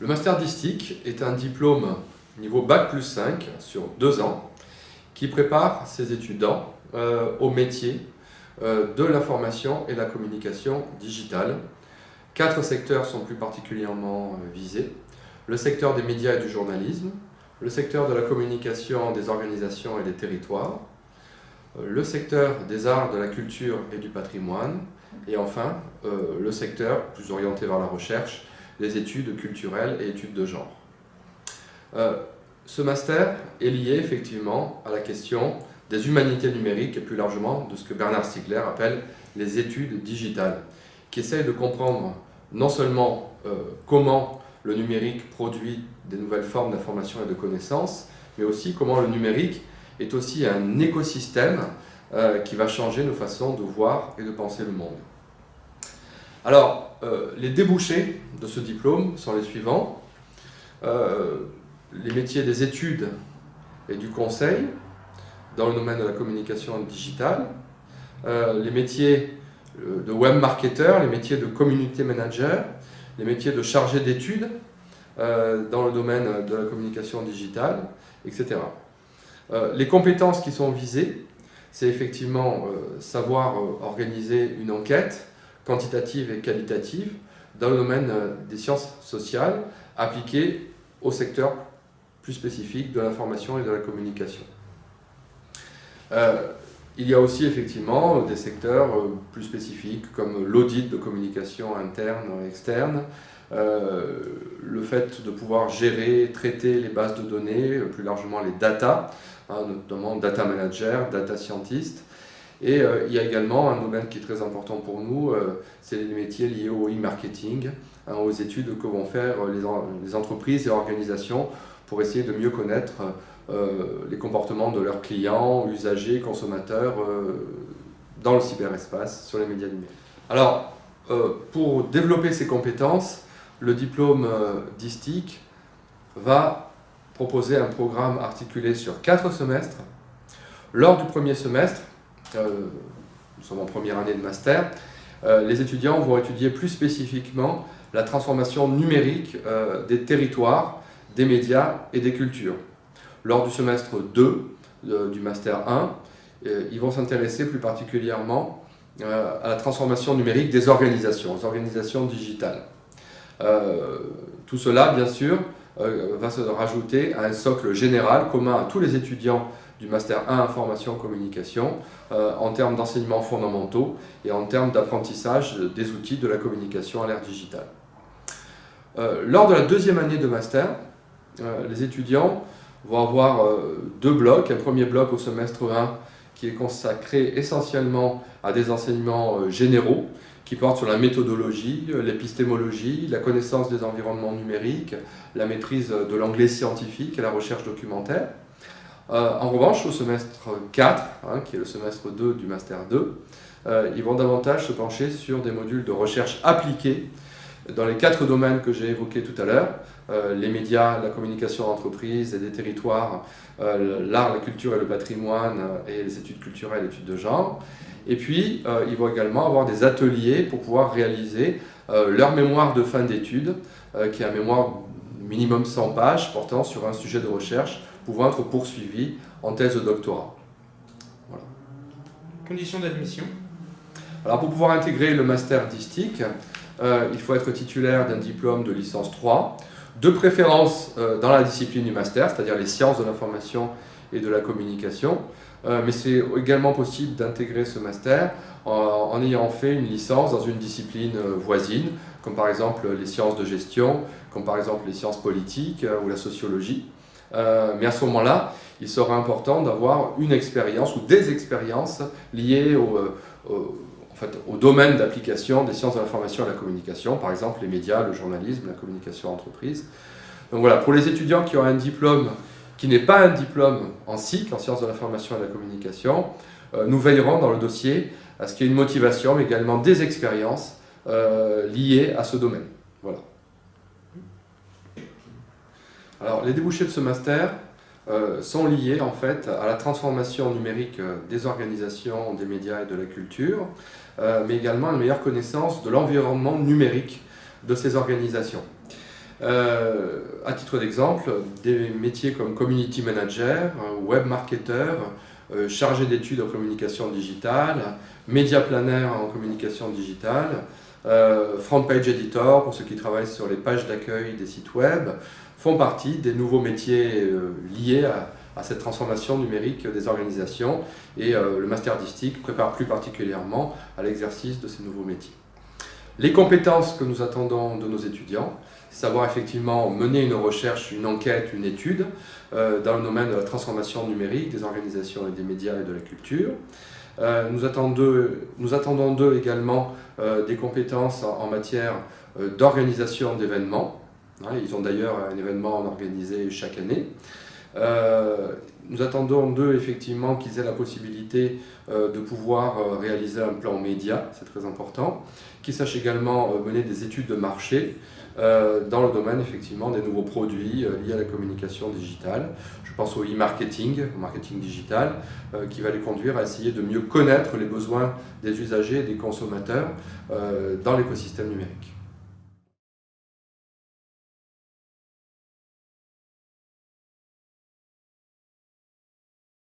Le master d'ISTIC est un diplôme niveau Bac+5 sur 2 ans qui prépare ses étudiants au métier de l'information et de la communication digitale. 4 secteurs sont plus particulièrement visés. Le secteur des médias et du journalisme, le secteur de la communication des organisations et des territoires, le secteur des arts, de la culture et du patrimoine, et enfin le secteur plus orienté vers la recherche, les études culturelles et études de genre. Ce master est lié effectivement à la question des humanités numériques et plus largement de ce que Bernard Stiegler appelle les études digitales, qui essayent de comprendre non seulement comment le numérique produit des nouvelles formes d'information et de connaissances, mais aussi comment le numérique est aussi un écosystème qui va changer nos façons de voir et de penser le monde. Alors, les débouchés de ce diplôme sont les suivants. Les métiers des études et du conseil dans le domaine de la communication digitale, les métiers de web marketeur, les métiers de community manager, les métiers de chargé d'études dans le domaine de la communication digitale, etc. Les compétences qui sont visées, c'est effectivement savoir organiser une enquête quantitative et qualitative dans le domaine des sciences sociales appliquées au secteur plus spécifique de l'information et de la communication. Il y a aussi effectivement des secteurs plus spécifiques comme l'audit de communication interne et externe, le fait de pouvoir gérer, traiter les bases de données, plus largement les data, notamment data manager, data scientist. Et il y a également un domaine qui est très important pour nous, c'est les métiers liés au e-marketing, aux études que vont faire les entreprises et organisations pour essayer de mieux connaître les comportements de leurs clients, usagers, consommateurs dans le cyberespace, sur les médias numériques. Alors, pour développer ces compétences, le diplôme d'ISTIC va proposer un programme articulé sur 4 semestres. Lors du premier semestre, nous sommes en première année de master, les étudiants vont étudier plus spécifiquement la transformation numérique des territoires, des médias et des cultures. Lors du semestre 2 du master 1, ils vont s'intéresser plus particulièrement à la transformation numérique des organisations digitales. Tout cela, bien sûr, va se rajouter à un socle général commun à tous les étudiants du Master 1 Information Communication en termes d'enseignements fondamentaux et en termes d'apprentissage des outils de la communication à l'ère digitale. Lors de la deuxième année de Master, les étudiants vont avoir 2 blocs. Un premier bloc au semestre 1 qui est consacré essentiellement à des enseignements généraux qui portent sur la méthodologie, l'épistémologie, la connaissance des environnements numériques, la maîtrise de l'anglais scientifique et la recherche documentaire. En revanche, au semestre 4, qui est le semestre 2 du Master 2, ils vont davantage se pencher sur des modules de recherche appliquée dans les 4 domaines que j'ai évoqués tout à l'heure, les médias, la communication d'entreprise et des territoires, l'art, la culture et le patrimoine et les études culturelles et études de genre. Et puis, ils vont également avoir des ateliers pour pouvoir réaliser leur mémoire de fin d'études, qui est un mémoire minimum 100 pages portant sur un sujet de recherche pouvant être poursuivi en thèse de doctorat. Voilà. Conditions d'admission. Alors, pour pouvoir intégrer le master d'ISTIC, il faut être titulaire d'un diplôme de licence 3, de préférence dans la discipline du master, c'est-à-dire les sciences de l'information et de la communication, mais c'est également possible d'intégrer ce master en ayant fait une licence dans une discipline voisine, comme par exemple les sciences de gestion, comme par exemple les sciences politiques ou la sociologie. Mais à ce moment-là, il sera important d'avoir une expérience ou des expériences liées au domaine d'application des sciences de l'information et de la communication, par exemple les médias, le journalisme, la communication d'entreprise. Donc voilà, pour les étudiants qui ont un diplôme qui n'est pas un diplôme en SIC, en sciences de l'information et de la communication, nous veillerons dans le dossier à ce qu'il y ait une motivation, mais également des expériences liées à ce domaine. Voilà. Alors, les débouchés de ce master sont liés en fait à la transformation numérique des organisations, des médias et de la culture, mais également à une meilleure connaissance de l'environnement numérique de ces organisations. À titre d'exemple, des métiers comme community manager, web marketer, chargé d'études en communication digitale, média planner en communication digitale, front page editor pour ceux qui travaillent sur les pages d'accueil des sites web, font partie des nouveaux métiers liés à cette transformation numérique des organisations, et le master DISTIC prépare plus particulièrement à l'exercice de ces nouveaux métiers. Les compétences que nous attendons de nos étudiants, c'est savoir effectivement mener une recherche, une enquête, une étude dans le domaine de la transformation numérique des organisations et des médias et de la culture. Nous attendons d'eux également des compétences en matière d'organisation d'événements. Ils ont d'ailleurs un événement organisé chaque année. Nous attendons d'eux effectivement qu'ils aient la possibilité de pouvoir réaliser un plan média, c'est très important, qu'ils sachent également mener des études de marché dans le domaine effectivement des nouveaux produits liés à la communication digitale. Je pense au e-marketing, au marketing digital, qui va les conduire à essayer de mieux connaître les besoins des usagers et des consommateurs dans l'écosystème numérique.